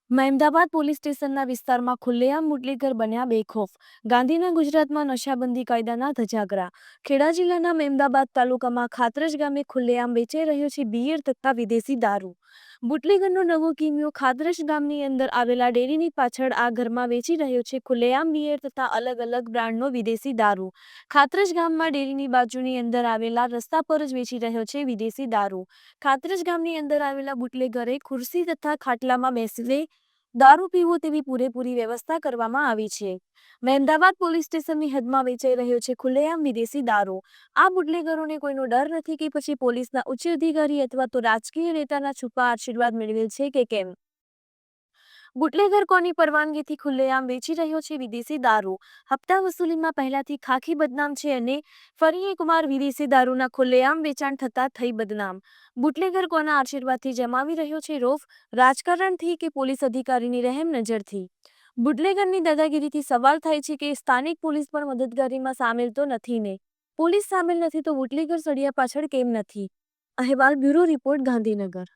Mehmedabad police સ્ટેશનના વિસ્તારમાં ખુલ્લેઆમ બુટલેગર બન્યા બેખૌફ. ગાંધીના ગુજરાતમાં નશાબંધી કાયદાના ધજાગરા. ખેડા જિલ્લાના મહેમદાબાદ તાલુકામાં ખાતરજ ગામે ખુલ્લેઆમ વેચાઈ રહ્યો છે બિયર તથા વિદેશી દારૂ. બુટલેગરનો નવો કિમિયો ખાતરજ ગામની અંદર આવેલા ડેરીની પાછળ આ ઘરમાં વેચી રહ્યો છે ખુલ્લેઆમ બિયર તથા અલગ અલગ બ્રાન્ડનો વિદેશી દારૂ. ખાતરજ ગામમાં ડેરીની બાજુની અંદર આવેલા રસ્તા પર જ વેચી રહ્યો છે વિદેશી દારૂ. ખાતરજ ગામની અંદર આવેલા બુટલેગરે ખુરશી તથા ખાટલામાં બેસીને દારૂ પીવો તેવી પૂરેપૂરી વ્યવસ્થા કરવામાં આવી છે. મહેમદાબાદ પોલીસ સ્ટેશનની હદમાં વેચાઈ રહ્યો છે ખુલ્લેઆમ વિદેશી દારૂ. આ બુટલેગરોને કોઈનો ડર નથી કે પછી પોલીસના ઉચ્ચ અધિકારી અથવા તો રાજકીય નેતાના છુપા આશીર્વાદ મેળવેલ છે કે કેમ? બુટલેગર કોની પરવાનગીથી ખુલ્લેઆમ વેચી રહ્યો છે વિદેશી દારૂ? હપ્તા વસૂલીમાં પહેલાથી ખાખી બદનામ છે અને ફરી એકવાર વિદેશી દારૂના ખુલ્લેઆમ વેચાણ થતા થઈ બદનામ. બુટલેગર કોના આશીર્વાદથી જમાવી રહ્યો છે રોફ? રાજકારણથી કે પોલીસ અધિકારીની રહેમ નજરથી? બુટલેગરની દાદાગીરીથી સવાલ થાય છે કે સ્થાનિક પોલીસ પણ મદદગારીમાં સામેલ તો નથી ને? પોલીસ સામેલ નથી તો બુટલેગર સળિયા પાછળ કેમ નથી? અહેવાલ બ્યુરો રિપોર્ટ, ગાંધીનગર.